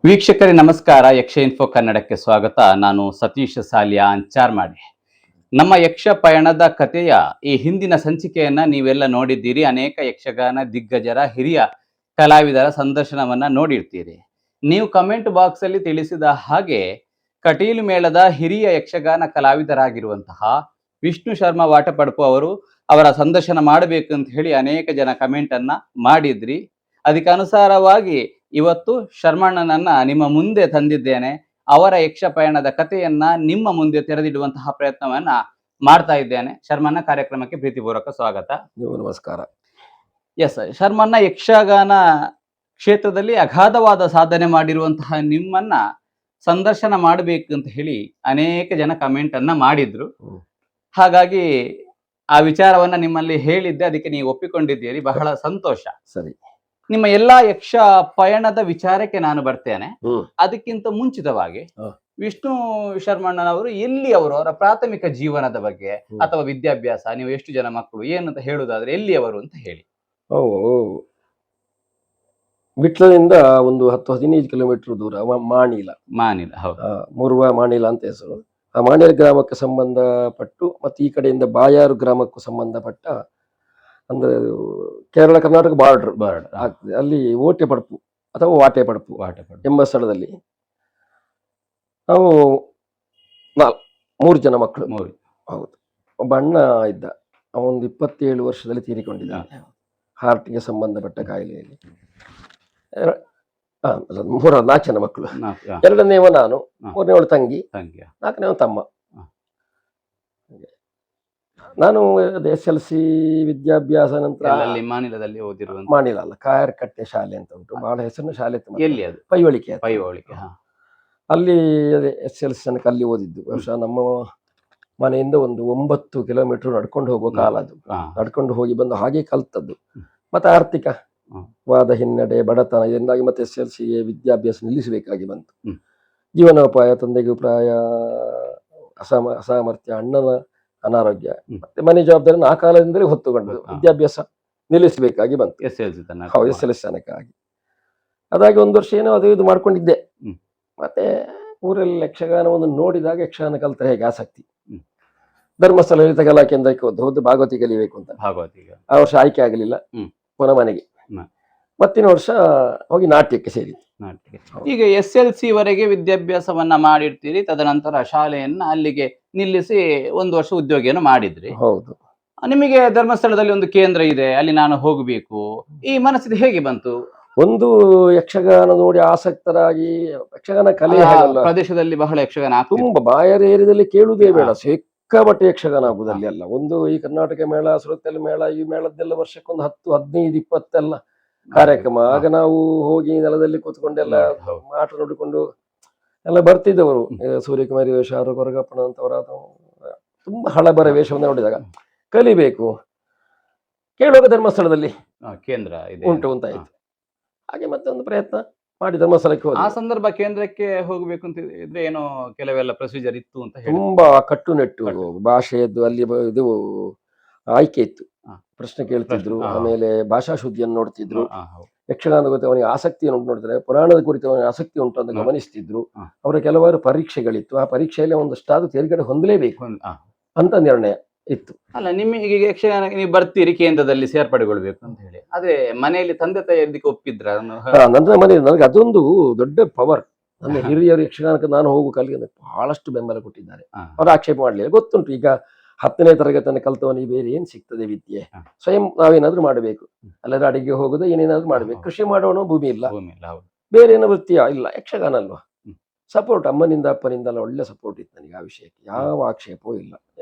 ವೀಕ್ಷಕರೇ ನಮಸ್ಕಾರ. ಯಕ್ಷ ಇನ್ಫೋ ಕನ್ನಡಕ್ಕೆ ಸ್ವಾಗತ. ನಾನು ಸತೀಶ್ ಸಾಲಿಯಾ ಅಂಚಾರ್ಮಾಡಿ. ನಮ್ಮ ಯಕ್ಷ ಪಯಣದ ಕಥೆಯ ಈ ಹಿಂದಿನ ಸಂಚಿಕೆಯನ್ನ ನೀವೆಲ್ಲ ನೋಡಿದ್ದೀರಿ. ಅನೇಕ ಯಕ್ಷಗಾನ ದಿಗ್ಗಜರ ಹಿರಿಯ ಕಲಾವಿದರ ಸಂದರ್ಶನವನ್ನ ನೋಡಿರ್ತೀರಿ. ನೀವು ಕಮೆಂಟ್ ಬಾಕ್ಸ್ ಅಲ್ಲಿ ತಿಳಿಸಿದ ಹಾಗೆ ಕಟೀಲು ಮೇಳದ ಹಿರಿಯ ಯಕ್ಷಗಾನ ಕಲಾವಿದರಾಗಿರುವಂತಹ ವಿಷ್ಣು ಶರ್ಮಾ ವಾಟಪಡ್ಪು ಅವರ ಸಂದರ್ಶನ ಮಾಡಬೇಕು ಅಂತ ಹೇಳಿ ಅನೇಕ ಜನ ಕಮೆಂಟ್ ಅನ್ನ ಮಾಡಿದ್ರಿ. ಅದಕ್ಕೆ ಅನುಸಾರವಾಗಿ ಇವತ್ತು ಶರ್ಮಣ್ಣನನ್ನ ನಿಮ್ಮ ಮುಂದೆ ತಂದಿದ್ದೇನೆ. ಅವರ ಯಕ್ಷ ಪಯಣದ ಕಥೆಯನ್ನ ನಿಮ್ಮ ಮುಂದೆ ತೆರೆದಿಡುವಂತಹ ಪ್ರಯತ್ನವನ್ನ ಮಾಡ್ತಾ ಇದ್ದೇನೆ. ಶರ್ಮಣ್ಣ, ಕಾರ್ಯಕ್ರಮಕ್ಕೆ ಪ್ರೀತಿಪೂರ್ವಕ ಸ್ವಾಗತ. ನಮಸ್ಕಾರ. ಎಸ್, ಶರ್ಮಣ್ಣ, ಯಕ್ಷಗಾನ ಕ್ಷೇತ್ರದಲ್ಲಿ ಅಗಾಧವಾದ ಸಾಧನೆ ಮಾಡಿರುವಂತಹ ನಿಮ್ಮನ್ನ ಸಂದರ್ಶನ ಮಾಡಬೇಕು ಅಂತ ಹೇಳಿ ಅನೇಕ ಜನ ಕಮೆಂಟ್ ಅನ್ನ ಮಾಡಿದ್ರು. ಹಾಗಾಗಿ ಆ ವಿಚಾರವನ್ನ ನಿಮ್ಮಲ್ಲಿ ಹೇಳಿದ್ದೆ, ಅದಕ್ಕೆ ನೀವು ಒಪ್ಪಿಕೊಂಡಿದ್ದೀರಿ, ಬಹಳ ಸಂತೋಷ. ಸರಿ, ನಿಮ್ಮ ಎಲ್ಲಾ ಯಕ್ಷ ಪಯಣದ ವಿಚಾರಕ್ಕೆ ನಾನು ಬರ್ತೇನೆ. ಅದಕ್ಕಿಂತ ಮುಂಚಿತವಾಗಿ ವಿಷ್ಣು ಶರ್ಮಣ್ಣನವರು ಎಲ್ಲಿ ಅವರ ಪ್ರಾಥಮಿಕ ಜೀವನದ ಬಗ್ಗೆ ಅಥವಾ ವಿದ್ಯಾಭ್ಯಾಸ, ನೀವು ಎಷ್ಟು ಜನ ಮಕ್ಕಳು, ಏನಂತ ಹೇಳುದಾದ್ರೆ ಎಲ್ಲಿಯವರು ಅಂತ ಹೇಳಿ. ವಿಟ್ಲದಿಂದ ಒಂದು 10-15 ಕಿಲೋಮೀಟರ್ ದೂರ ಮಾಣಿಲ. ಹೌದು, ಮೂರ್ವ ಮಾಣಿಲ ಅಂತ ಹೆಸರು. ಆ ಮಾಣಿಲ ಗ್ರಾಮಕ್ಕೆ ಸಂಬಂಧಪಟ್ಟು ಮತ್ತೆ ಈ ಕಡೆಯಿಂದ ಬಾಯಾರು ಗ್ರಾಮಕ್ಕೂ ಸಂಬಂಧಪಟ್ಟ, ಅಂದ್ರೆ ಕೇರಳ ಕರ್ನಾಟಕ ಬಾರ್ಡರ್ ಆಗ್ತದೆ. ಅಲ್ಲಿ ಓಟೆಪಡ್ಪು ಅಥವಾ ವಾಟೆಪಡ್ಪು ಎಂಬ ಸ್ಥಳದಲ್ಲಿ ನಾವು 3 ಜನ ಮಕ್ಕಳು. ಹೌದು. ಒಬ್ಬ ಅಣ್ಣ ಇದ್ದ, ಅವನೊಂದು 27 ವರ್ಷದಲ್ಲಿ ತೀರಿಕೊಂಡಿದ್ದಾನೆ, ಹಾರ್ಟ್ಗೆ ಸಂಬಂಧಪಟ್ಟ ಕಾಯಿಲೆಯಲ್ಲಿ. 4 ಜನ ಮಕ್ಕಳು. 2ನೇವ ನಾನು, 3ನೇವಳು ತಂಗಿ, 4ನೇವ ತಮ್ಮ. ನಾನು SLC ವಿದ್ಯಾಭ್ಯಾಸ ನಂತರ ಮಾನಿಲದಲ್ಲಿ ಓದಿರುವ, ಮಾನಿಲ ಅಲ್ಲ, ಕಾಯರ್ಕಟ್ಟೆ ಶಾಲೆ ಅಂತ ಉಂಟು, ಬಹಳ ಹೆಸರಿನ ಶಾಲೆ. ಎಲ್ಲಿ ಅದು? ಪೈವಳಿಕೆ. ಅಲ್ಲಿ SLC ತನಕ ಅಲ್ಲಿ ಓದಿದ್ದು. ಬಹುಶಃ ನಮ್ಮ ಮನೆಯಿಂದ ಒಂದು 9 ಕಿಲೋಮೀಟರ್ ನಡ್ಕೊಂಡು ಹೋಗೋ ಕಾಲ ಅದು. ನಡ್ಕೊಂಡು ಹೋಗಿ ಬಂದು ಹಾಗೆ ಕಲ್ತದ್ದು. ಮತ್ತೆ ಆರ್ಥಿಕವಾದ ಹಿನ್ನಡೆ, ಬಡತನ ಇದರಿಂದಾಗಿ ಮತ್ತೆ SLC ವಿದ್ಯಾಭ್ಯಾಸ ನಿಲ್ಲಿಸಬೇಕಾಗಿ ಬಂತು. ಜೀವನೋಪಾಯ, ತಂದೆಗೂ ಪ್ರಾಯ ಅಸಾಮರ್ಥ್ಯ, ಅಣ್ಣನ ಅನಾರೋಗ್ಯ, ಮತ್ತೆ ಮನೆ ಜವಾಬ್ದಾರಿ ಆ ಕಾಲದಿಂದಲೇ ಹೊತ್ತುಕೊಂಡು ವಿದ್ಯಾಭ್ಯಾಸ ನಿಲ್ಲಿಸಬೇಕಾಗಿ ಬಂತು. SLC ತನಕ ಆಗಿ ಅದಾಗಿ 1 ವರ್ಷ ಏನೋ ಅದು ಇದು ಮಾಡ್ಕೊಂಡಿದ್ದೆ. ಮತ್ತೆ ಊರಲ್ಲಿ ಯಕ್ಷಗಾನವನ್ನು ನೋಡಿದಾಗ ಯಕ್ಷಗಾನ ಕಲಿತರೆ ಹೇಗೆ ಆಸಕ್ತಿ. ಧರ್ಮಸ್ಥಳ ಲಲಿತ ಕಲಾ ಕೇಂದ್ರಕ್ಕೆ ಹೋದ್ದು ಭಾಗವತಿ ಕಲಿಬೇಕು ಅಂತ. ಆ ವರ್ಷ ಆಯ್ಕೆ ಆಗಲಿಲ್ಲ, ಪುನಃ ಮನೆಗೆ. ಮತ್ತಿನ ವರ್ಷ ಹೋಗಿ ನಾಟ್ಯಕ್ಕೆ ಸೇರಿತ್ತು. ಈಗ SLC ವರೆಗೆ ವಿದ್ಯಾಭ್ಯಾಸವನ್ನ ಮಾಡಿರ್ತೀರಿ, ತದನಂತರ ಶಾಲೆಯನ್ನ ಅಲ್ಲಿಗೆ ನಿಲ್ಲಿಸಿ 1 ವರ್ಷ ಉದ್ಯೋಗಿಯನ್ನು ಮಾಡಿದ್ರಿ. ಹೌದು. ನಿಮಗೆ ಧರ್ಮಸ್ಥಳದಲ್ಲಿ ಒಂದು ಕೇಂದ್ರ ಇದೆ, ಅಲ್ಲಿ ನಾನು ಹೋಗಬೇಕು, ಈ ಮನಸ್ಸಿಗೆ ಹೇಗೆ ಬಂತು? ಒಂದು ಯಕ್ಷಗಾನ ನೋಡಿ ಆಸಕ್ತರಾಗಿ, ಯಕ್ಷಗಾನ ಕಲೆ ಪ್ರದೇಶದಲ್ಲಿ ಬಹಳ ಯಕ್ಷಗಾನ ತುಂಬಾ ಬಾಯರ್ ಏರಿಯಾದಲ್ಲಿ ಕೇಳುವುದೇ ಬೇಡ, ಸಿಕ್ಕಾಪಟ್ಟೆ ಯಕ್ಷಗಾನ ಆಗುದಲ್ಲಿ ಅಲ್ಲ. ಒಂದು ಈ ಕರ್ನಾಟಕ ಮೇಳ, ಸುರತ್ಕಲ್ ಮೇಳ, ಈ ಮೇಳದ್ದೆಲ್ಲ ವರ್ಷಕ್ಕೊಂದು 10, 15, 20 ಎಲ್ಲ ಕಾರ್ಯಕ್ರಮ. ಆಗ ನಾವು ಹೋಗಿ ನೆಲದಲ್ಲಿ ಕೂತ್ಕೊಂಡೆಲ್ಲ ಆಟ ನೋಡಿಕೊಂಡು ಎಲ್ಲ ಬರ್ತಿದ್ದವರು. ಸೂರ್ಯಕುಮಾರಿ ವೇಷ, ಕೊರಗಪ್ಪನ ಅಂತವರ ತುಂಬಾ ಹಳಬರ ವೇಷವನ್ನು ನೋಡಿದಾಗ ಕಲಿಬೇಕು. ಕೇಳುವಾಗ ಧರ್ಮಸ್ಥಳದಲ್ಲಿ ಕೇಂದ್ರ ಉಂಟು ಅಂತ ಆಯ್ತು. ಹಾಗೆ ಮತ್ತೆ ಒಂದು ಪ್ರಯತ್ನ ಮಾಡಿ ಧರ್ಮಸ್ಥಳಕ್ಕೆ ಹೋದ. ಆ ಸಂದರ್ಭ ಕೇಂದ್ರಕ್ಕೆ ಹೋಗ್ಬೇಕು ಅಂತ ಇದ್ರೆ ಏನೋ ಕೆಲವೆಲ್ಲ ಪ್ರೊಸೀಜರ್ ಇತ್ತು ಅಂತ ಹೇಳಿ, ತುಂಬಾ ಕಟ್ಟುನಿಟ್ಟು ಭಾಷೆಯದ್ದು ಅಲ್ಲಿ ಇದು ಆಯ್ಕೆ ಇತ್ತು. ಪ್ರಶ್ನೆ ಕೇಳ್ತಿದ್ರು, ಆಮೇಲೆ ಭಾಷಾ ಶುದ್ಧಿಯನ್ನು ನೋಡ್ತಿದ್ರು. ಯಕ್ಷಗಾನದ ಕುರಿತು ಅವನಿಗೆ ಆಸಕ್ತಿಯನ್ನು ನೋಡ್ತಾರೆ, ಪುರಾಣದ ಕುರಿತು ಅವನಿಗೆ ಆಸಕ್ತಿ ಉಂಟು ಅಂತ ಗಮನಿಸ್ತಿದ್ರು. ಅವರ ಕೆಲವಾರು ಪರೀಕ್ಷೆಗಳಿತ್ತು, ಆ ಪರೀಕ್ಷೆಯಲ್ಲಿ ಒಂದಷ್ಟಾದ್ರೂ ತೇರ್ಗಡೆ ಹೊಂದಲೇಬೇಕು ಅಂತ ನಿರ್ಣಯ ಇತ್ತು. ಅಲ್ಲ, ನಿಮಗೆ ಯಕ್ಷಗಾನಕ್ಕೆ ನೀವು ಬರ್ತೀರಿ, ಕೇಂದ್ರದಲ್ಲಿ ಸೇರ್ಪಡೆಗೊಳ್ಬೇಕು ಅಂತ ಹೇಳಿ, ಆದ್ರೆ ಮನೆಯಲ್ಲಿ ತಂದೆ ತಾಯಿ ಇದಕ್ಕೆ ಒಪ್ಪಿದ್ರ? ನನ್ನ ಮನೆ ನನಗೆ ಅದೊಂದು ದೊಡ್ಡ ಪವರ್. ನನ್ನ ಹಿರಿಯರು ಯಕ್ಷಗಾನಕ್ಕೆ ನಾನು ಹೋಗು ಕಲಿಗೆ ಬಹಳಷ್ಟು ಬೆಂಬಲ ಕೊಟ್ಟಿದ್ದಾರೆ. ಅವರು ಆಕ್ಷೇಪ ಮಾಡಲಿಲ್ಲ. ಗೊತ್ತುಂಟು, ಈಗ 10ನೇ ತರಗತಿಯನ್ನು ಕಲ್ತವನಿಗೆ ಬೇರೆ ಏನ್ ಸಿಗ್ತದೆ ವಿದ್ಯೆ, ಸ್ವಯಂ ನಾವೇನಾದ್ರೂ ಮಾಡಬೇಕು. ಅಲ್ಲದೆ ಅಡಿಗೆ ಹೋಗುದು, ಏನೇನಾದ್ರೂ ಮಾಡ್ಬೇಕು. ಕೃಷಿ ಮಾಡೋಣ, ಭೂಮಿ ಇಲ್ಲ, ಬೇರೆ ಏನೋ ವೃತ್ತಿಯ ಇಲ್ಲ, ಯಕ್ಷಗಾನ ಅಲ್ವಾ. ಸಪೋರ್ಟ್ ಅಮ್ಮನಿಂದ ಅಪ್ಪನಿಂದ ಎಲ್ಲ ಒಳ್ಳೆ ಸಪೋರ್ಟ್ ಇತ್ತು ನನಗೆ. ಆ ವಿಷಯಕ್ಕೆ ಯಾವ ಆಕ್ಷೇಪವೂ ಇಲ್ಲ.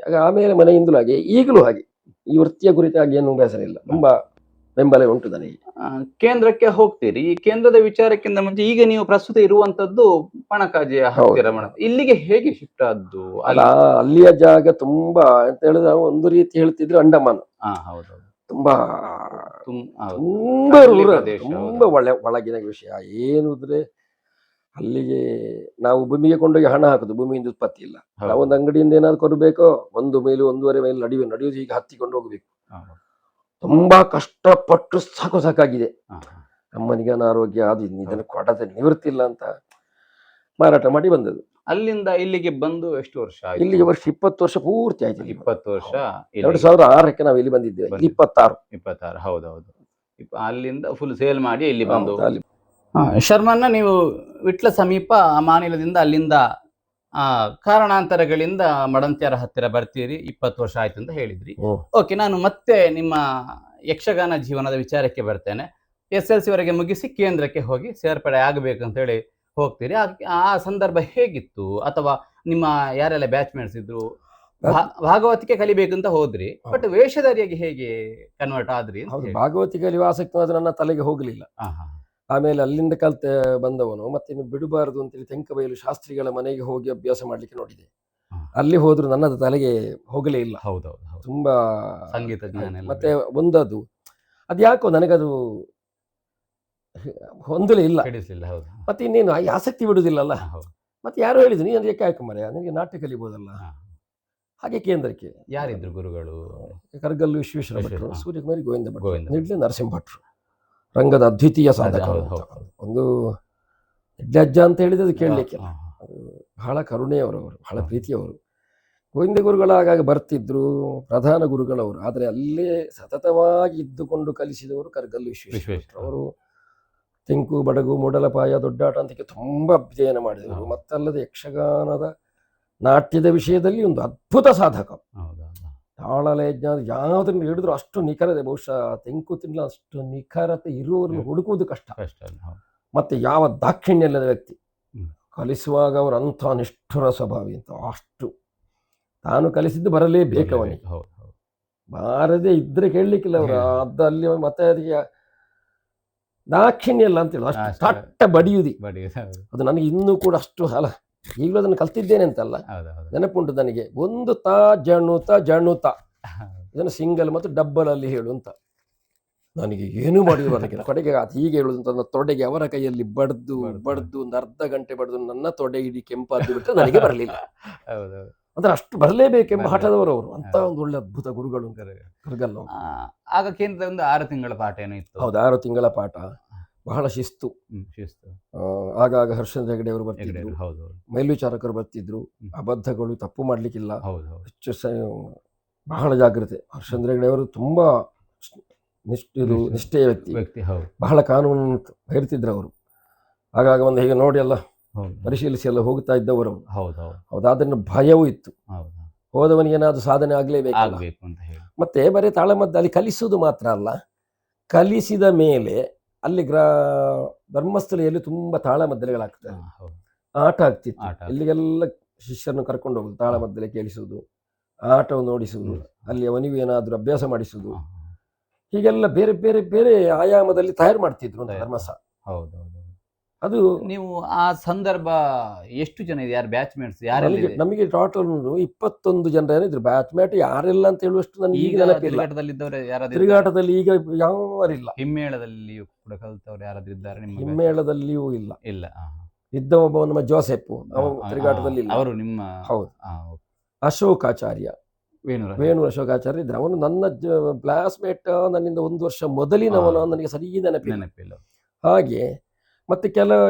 ಆಮೇಲೆ ಮನೆಯಿಂದಲೂ ಹಾಗೆ, ಈಗಲೂ ಹಾಗೆ, ಈ ವೃತ್ತಿಯ ಕುರಿತಾಗಿ ಏನು ಬೇಸರ ಇಲ್ಲ, ತುಂಬಾ ಬೆಂಬಲ ಉಂಟು ನನಗೆ. ಕೇಂದ್ರಕ್ಕೆ ಹೋಗ್ತೀರಿ, ಈ ಕೇಂದ್ರದ ವಿಚಾರಕ್ಕಿಂತ ಮುಂಚೆ ಈಗ ನೀವು ಪ್ರಸ್ತುತ ಇರುವಂತದ್ದು ಪಣಕಾಜೆಯ ಹತ್ತಿರ. ಇಲ್ಲಿಗೆ ಹೇಗೆ ಶಿಫ್ಟ್ ಆದ್ದು? ಅಲ್ಲ, ಅಲ್ಲಿಯ ಜಾಗ ತುಂಬಾ ಅಂತ ಹೇಳಿದ್ರೆ ಒಂದು ರೀತಿ ಹೇಳ್ತಿದ್ರೆ ಅಂಡಮಾನ್. ತುಂಬಾ ತುಂಬಾ ತುಂಬಾ ಒಳಗಿನ ವಿಷಯ ಏನುದ್ರೆ, ಅಲ್ಲಿಗೆ ನಾವು ಭೂಮಿಗೆ ಕೊಂಡೋಗಿ ಹಣ ಹಾಕುದು, ಭೂಮಿಯಿಂದ ಉತ್ಪತ್ತಿ ಇಲ್ಲ. ನಾವೊಂದು ಅಂಗಡಿಯಿಂದ ಏನಾದ್ರು ಕೊಡಬೇಕೋ, 1 ಮೈಲು 1.5 ಮೈಲು ನಡೆಯುವುದು, ಈಗ ಹತ್ತಿಕೊಂಡು ಹೋಗ್ಬೇಕು. ತುಂಬಾ ಕಷ್ಟಪಟ್ಟು ಸಾಕಾಗಿದೆ. ಅಮ್ಮನಿಗೆ ಅನಾರೋಗ್ಯ, ಅದು ಇದನ್ನು ಕೊಡದೆ ನಿವೃತ್ತಿ ಇಲ್ಲ ಅಂತ ಮಾರಾಟ ಮಾಡಿ ಬಂದದ್ದು. ಅಲ್ಲಿಂದ ಇಲ್ಲಿಗೆ ಬಂದು ಎಷ್ಟು ವರ್ಷ ಆಯ್ತು? ಇಲ್ಲಿಗೆ ವರ್ಷ 20 ವರ್ಷ ಪೂರ್ತಿ ಆಯ್ತು. 20 ವರ್ಷ. 2006ಕ್ಕೆ ನಾವು ಇಲ್ಲಿ ಬಂದಿದ್ದೇವೆ. 26. ಹೌದೌದು. ಅಲ್ಲಿಂದ ಫುಲ್ ಸೇಲ್ ಮಾಡಿ ಇಲ್ಲಿ ಬಂದು ಅಲ್ಲಿ ಶರ್ಮನ್ನ ನೀವು ವಿಟ್ಲ ಸಮೀಪ ಮಾನಿಲದಿಂದ ಅಲ್ಲಿಂದ ಕಾರಣಾಂತರಗಳಿಂದ ಮಡಂತ್ಯಾರ ಹತ್ತಿರ ಬರ್ತೀರಿ. 20 ವರ್ಷ ಆಯ್ತು ಅಂತ ಹೇಳಿದ್ರಿ. ಓಕೆ, ನಾನು ಮತ್ತೆ ನಿಮ್ಮ ಯಕ್ಷಗಾನ ಜೀವನದ ವಿಚಾರಕ್ಕೆ ಬರ್ತೇನೆ. SLC ವರೆಗೆ ಮುಗಿಸಿ ಕೇಂದ್ರಕ್ಕೆ ಹೋಗಿ ಸೇರ್ಪಡೆ ಆಗಬೇಕು ಅಂತ ಹೇಳಿ ಹೋಗ್ತೀರಿ. ಆ ಸಂದರ್ಭ ಹೇಗಿತ್ತು? ಅಥವಾ ನಿಮ್ಮ ಯಾರೆಲ್ಲ ಬ್ಯಾಚ್ಮೇಟ್ಸ್ ಇದ್ರು? ಭಾಗವತಿಕೆ ಕಲಿಬೇಕು ಅಂತ ಹೋದ್ರಿ, ಬಟ್ ವೇಷಧಾರಿಯಾಗಿ ಹೇಗೆ ಕನ್ವರ್ಟ್ ಆದ್ರಿ? ಭಾಗವತಿಕೆ ಕಲಿಯುವ ಆಸಕ್ತಿ ಅದು ನನ್ನ ತಲೆಗೆ ಹೋಗಲಿಲ್ಲ. ಆಮೇಲೆ ಅಲ್ಲಿಂದ ಕಲ್ತೆ ಬಂದವನು ಮತ್ತೆ ಇನ್ನು ಬಿಡಬಾರದು ಅಂತೇಳಿ ತೆಂಕಬೈಲು ಶಾಸ್ತ್ರಿಗಳ ಮನೆಗೆ ಹೋಗಿ ಅಭ್ಯಾಸ ಮಾಡ್ಲಿಕ್ಕೆ ನೋಡಿದೆ. ಅಲ್ಲಿ ಹೋದ್ರು ನನ್ನದು ತಲೆಗೆ ಹೋಗಲೇ ಇಲ್ಲ. ತುಂಬಾ ಸಂಗೀತ ಜ್ಞಾನ ಮತ್ತೆ ಒಂದದು ಅದ್ಯಾಕೋ ನನಗದು ಹೊಂದಲೇ ಇಲ್ಲ. ಮತ್ತೆ ಇನ್ನೇನು ಆಸಕ್ತಿ ಬಿಡುದಿಲ್ಲಲ್ಲ. ಮತ್ತೆ ಯಾರು ಹೇಳಿದ್ರು ನೀನು ಅದಕ್ಕೆ ಯಾಕೆ ಮರೆ, ನನಗೆ ನಾಟ್ಯ ಕಲಿಬೋದಲ್ಲ. ಹಾಗೆ ಕೇಂದ್ರಕ್ಕೆ ಯಾರಿದ್ರು ಗುರುಗಳು? ಕರ್ಗಲ್ಲು ವಿಶ್ವೇಶ್ವರ ಭಟ್ರು, ಸೂರ್ಯಕುಮಾರಿ ಗೋವಿಂದ ಭಟ್ರು, ನಿಡ್ಲೆ ನರಸಿಂಹ ಭಟ್ರು, ರಂಗದ ಅದ್ವಿತೀಯ ಸಾಧಕ. ಒಂದು ಅಜ್ಜ ಅಂತ ಹೇಳಿದ್ರೆ ಅದು ಕೇಳಲಿಕ್ಕೆ ಬಹಳ ಕರುಣೆಯವರು, ಬಹಳ ಪ್ರೀತಿಯವರು. ಗೋವಿಂದ ಗುರುಗಳು ಆಗಾಗ ಬರ್ತಿದ್ರು, ಪ್ರಧಾನ ಗುರುಗಳವರು. ಆದರೆ ಅಲ್ಲೇ ಸತತವಾಗಿ ಇದ್ದುಕೊಂಡು ಕಲಿಸಿದವರು ಕರ್ಗಲ್ಲು ವಿಶ್ವೇಶ್ವರ ಅವರು. ತೆಂಕು, ಬಡಗು, ಮೂಡಲಪಾಯ, ದೊಡ್ಡಾಟ ಅಂತಕ್ಕೆ ತುಂಬ ಅಧ್ಯಯನ ಮಾಡಿದವರು. ಮತ್ತಲ್ಲದೆ ಯಕ್ಷಗಾನದ ನಾಟ್ಯದ ವಿಷಯದಲ್ಲಿ ಒಂದು ಅದ್ಭುತ ಸಾಧಕ. ತಾಳಲಯ ಜ್ಞಾನ ಯಾವುದನ್ನು ಹೇಳಿದ್ರು ಅಷ್ಟು ನಿಖರತೆ. ಬಹುಶಃ ತೆಂಕು ತಿನ್ನಲು ಅಷ್ಟು ನಿಖರತೆ ಇರುವವರನ್ನು ಹುಡುಕುವುದು ಕಷ್ಟ. ಮತ್ತೆ ಯಾವ ದಾಕ್ಷಿಣ್ಯ ಇಲ್ಲದ ವ್ಯಕ್ತಿ. ಕಲಿಸುವಾಗ ಅವರು ಅಂಥ ನಿಷ್ಠುರ ಸ್ವಭಾವಿ ಅಂತ. ಅಷ್ಟು ತಾನು ಕಲಿಸಿದ್ದು ಬರಲೇಬೇಕವನಿಗೆ, ಬಾರದೆ ಇದ್ರೆ ಕೇಳಲಿಕ್ಕಿಲ್ಲ ಅವರು. ಅದಲ್ಲಿ ಮತ್ತೆ ಅದಕ್ಕೆ ದಾಕ್ಷಿಣ್ಯ ಇಲ್ಲ ಅಂತೇಳಿ ಅಷ್ಟು ತಟ್ಟ ಬಡಿಯುದಿ. ಅದು ನನಗೆ ಇನ್ನೂ ಕೂಡ ಅಷ್ಟು ಅಲ್ಲ, ಈಗಲೂ ಅದನ್ನು ಕಲ್ತಿದ್ದೇನೆ ಅಂತಲ್ಲ, ನೆನಪುಂಟು ನನಗೆ. ಒಂದು ತಾ ಜಣುತ ಜಣುತ, ಇದನ್ನು ಸಿಂಗಲ್ ಮತ್ತು ಡಬ್ಬಲ್ ಅಲ್ಲಿ ಹೇಳು ಅಂತ. ನನಗೆ ಏನು ಮಾಡಿದ್ರು ನನಗೆ ಕಡೆಗೆ ಹೀಗೆ ಹೇಳುದು ಅಂತ ತೊಡೆಗೆ ಅವರ ಕೈಯಲ್ಲಿ ಬಡ್ದು ಒಂದು ಅರ್ಧ ಗಂಟೆ ಬಡ್ದು ನನ್ನ ತೊಡೆ ಇಡೀ ಕೆಂಪಾದ್ದು ಬಿಟ್ಟರೆ ನನಗೆ ಬರಲಿಲ್ಲ. ಅಂದ್ರೆ ಅಷ್ಟು ಬರಲೇಬೇಕೆಂಬ ಹಠದವರು ಅವರು. ಅಂತ ಒಂದು ಒಳ್ಳೆ ಅದ್ಭುತ ಗುರುಗಳು ಕರ್ಗಲ್. ಆಗ ಕೇಂದ್ರದ ಒಂದು 6 ತಿಂಗಳ ಪಾಠ ಏನೋ ಇತ್ತು. ಹೌದು, 6 ತಿಂಗಳ ಪಾಠ. ಬಹಳ ಶಿಸ್ತು. ಆಗಾಗ ಹರ್ಷೇಂದ್ರ ಹೆಗಡೆ ಅವರು ಬರ್ತಿದ್ರು, ಮೇಲ್ವಿಚಾರಕರು ಬರ್ತಿದ್ರು. ಅಬದ್ಧಗಳು, ತಪ್ಪು ಮಾಡ್ಲಿಕ್ಕಿಲ್ಲ, ಹೆಚ್ಚು ಬಹಳ ಜಾಗ್ರತೆ. ಹರ್ಷೇಂದ್ರ ಹೆಗಡೆ ಅವರು ತುಂಬಾ ನಿಷ್ಠೆಯ ವ್ಯಕ್ತಿ, ಬಹಳ ಕಾನೂನು ಹೇರ್ತಿದ್ರು ಅವರು. ಆಗಾಗ ಒಂದು ಹೀಗೆ ನೋಡಿ ಎಲ್ಲ ಪರಿಶೀಲಿಸಿ ಎಲ್ಲ ಹೋಗ್ತಾ ಇದ್ದವರು. ಹೌದಾದ್ರಿಂದ ಭಯವೂ ಇತ್ತು. ಹೋದವನಿಗೇನಾದ್ರು ಸಾಧನೆ ಆಗ್ಲೇಬೇಕು ಅಂತ ಹೇಳಿ. ಮತ್ತೆ ಬರೀ ತಾಳಮದ್ದ ಅಲ್ಲಿ ಕಲಿಸುವುದು ಮಾತ್ರ ಅಲ್ಲ, ಕಲಿಸಿದ ಮೇಲೆ ಅಲ್ಲಿ ಧರ್ಮಸ್ಥಳದಲ್ಲಿ ತುಂಬಾ ತಾಳಮದ್ದಲೆಗಳಾಗ್ತದೆ, ಆಟ ಆಗ್ತಿತ್ತು. ಇಲ್ಲಿಗೆಲ್ಲ ಶಿಷ್ಯರನ್ನು ಕರ್ಕೊಂಡು ಹೋಗುದು, ತಾಳಮದ್ದಲೆ ಕೇಳಿಸುವುದು, ಆಟವನ್ನು ನೋಡಿಸುವುದು, ಅಲ್ಲಿ ಅವನಿಗೂ ಏನಾದ್ರು ಅಭ್ಯಾಸ ಮಾಡಿಸುವುದು. ಹೀಗೆಲ್ಲ ಬೇರೆ ಬೇರೆ ಬೇರೆ ಆಯಾಮದಲ್ಲಿ ತಯಾರು ಮಾಡ್ತಿದ್ರು ಅಂತ ಧರ್ಮಸ್ಥಳ. ಅದು ನೀವು ಆ ಸಂದರ್ಭ ಎಷ್ಟು ಜನ ಇದೆ? ಯಾರು ಬ್ಯಾಚ್ಮೇಟ್ಸ್ ಯಾರೆಲ್ಲ? ನಮಗೆ ಟೋಟಲ್ 21 ಜನರು ಇದ್ರು. ಬ್ಯಾಚ್ಮೇಟ್ ಯಾರೆಲ್ಲ ಅಂತ ಹೇಳುವಷ್ಟು ನನಗೆ ಈಗ ನೆನಪಿಲ್ಲ. ತಿರುಗಾಟದಲ್ಲಿ ಈಗ ಯಾರಿಲ್ಲ. ಹಿಮ್ಮೇಳದಲ್ಲಿ ಕೂಡ ಕಲಿತವ್ರು ಯಾರಾದ್ರೂ ಇದ್ದಾರೆ? ಹಿಮ್ಮೇಳದಲ್ಲಿಯೂ ಇಲ್ಲ. ಇದ್ದ ಒಬ್ಬ ನಮ್ಮ ಜೋಸೆಫ್, ತಿರುಗಾಟದಲ್ಲಿ ಅವರು ನಿಮ್ಮ. ಹೌದು. ಅಶೋಕಾಚಾರ್ಯ, ವೇಣು ಅಶೋಕಾಚಾರ್ಯ ಇದ್ರೆ. ಅವನು ನನ್ನ ಕ್ಲಾಸ್ಮೇಟ್, ನನ್ನಿಂದ 1 ವರ್ಷ ಮೊದಲಿನವನು. ನನಗೆ ಸರಿ ನೆನಪಿಲ್ಲ. ಹಾಗೆ ಮತ್ತೆ ಕೆಲವು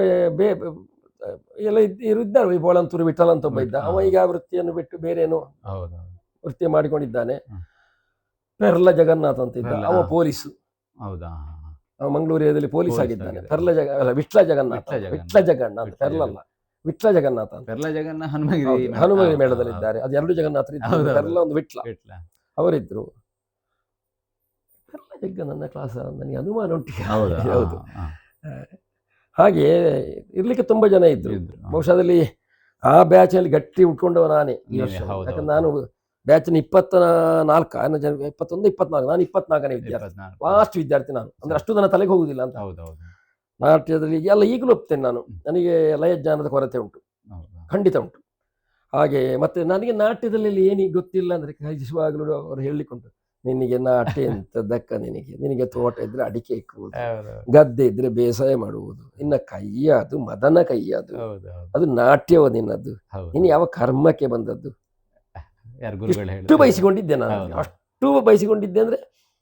ಎಲ್ಲ ಇದ್ದಾರೆ. ಬೋಳಂತೂರು ವಿಠಲ್ ಅಂತ ಒಬ್ಬ ಇದ್ದ. ಅವ ಈಗ ವೃತ್ತಿಯನ್ನು ಬಿಟ್ಟು ಬೇರೆ ಏನೋ ವೃತ್ತಿ ಮಾಡಿಕೊಂಡಿದ್ದಾನೆ. ಪೆರ್ಲ ಜಗನ್ನಾಥ್ ಅಂತ ಇದ್ದ, ಅವ ಪೊಲೀಸು. ಅವ ಮಂಗಳೂರಿನಲ್ಲಿ ಪೊಲೀಸ್ ಆಗಿದ್ದಾನೆ. ವಿಟ್ಲ ಜಗನ್ನಾಥ್, ಪೆರ್ಲಲ್ಲ, ವಿಟ್ಲ ಜಗನ್ನಾಥ ಅಂತ. ಹನುಮಗಿರಿ ಮೇಳದಲ್ಲಿ ಇದ್ದಾರೆ. ಅದು 2 ಜಗನ್ನಾಥರು ಇದ್ದಾರೆ. ಪೆರ್ಲ ಒಂದು ವಿಟ್ಲ, ಅವರಿದ್ರು. ಪೆರ್ಲ ಜಗ್ಗ ನನ್ನ ಕ್ಲಾಸ್, ನನಗೆ ಅನುಮಾನ ಉಂಟು. ಹೌದು. ಹಾಗೆ ಇರ್ಲಿಕ್ಕೆ ತುಂಬಾ ಜನ ಇದ್ರು. ಬಹುಶಃ ಅದಲ್ಲಿ ಆ ಬ್ಯಾಚ್ ಅಲ್ಲಿ ಗಟ್ಟಿ ಉಟ್ಕೊಂಡವ ನಾನೇ ಈ ವರ್ಷ. ಯಾಕಂದ್ರೆ ನಾನು ಬ್ಯಾಚಿನ 24 ಜನ, 21, 24, ನಾನು 24ನೇ ವಿದ್ಯಾರ್ಥಿ, ಲಾಸ್ಟ್ ವಿದ್ಯಾರ್ಥಿ ನಾನು. ಅಂದ್ರೆ ಅಷ್ಟು ನನ್ನ ತಲೆಗೆ ಹೋಗುದಿಲ್ಲ ಅಂತ. ನಾಟ್ಯದಲ್ಲಿ ಎಲ್ಲ ಈಗಲೂ ಒಪ್ತೇನೆ ನಾನು. ನನಗೆ ಲಯ ಜ್ಞಾನದ ಕೊರತೆ ಉಂಟು, ಖಂಡಿತ ಉಂಟು. ಹಾಗೆ ಮತ್ತೆ ನನಗೆ ನಾಟ್ಯದಲ್ಲಿ ಏನಿಗೆ ಗೊತ್ತಿಲ್ಲ ಅಂದ್ರೆ ಖಂಡಿಸುವಾಗಲೂ ಅವರು ಹೇಳಲಿಕ್ಕುಂಟು, ನಿನಗೆ ನಾಟ್ಯ ಎಂತದಕ್ಕ, ನಿನಗೆ ತೋಟ ಇದ್ರೆ ಅಡಿಕೆ ಇಕ್ಕುವುದು, ಗದ್ದೆ ಇದ್ರೆ ಬೇಸಾಯ ಮಾಡುವುದು, ನಿನ್ನ ಕೈಯದು ಮದನ ಕೈಯದು, ಅದು ನಾಟ್ಯವ ನಿನ್ನದು, ನೀನು ಯಾವ ಕರ್ಮಕ್ಕೆ ಬಂದದ್ದು. ಅಷ್ಟು ಬಯಸಿಕೊಂಡಿದ್ದೆ ನಾನು. ಅಷ್ಟು ಬಯಸಿಕೊಂಡಿದ್ದೆ ಅಂದ್ರೆ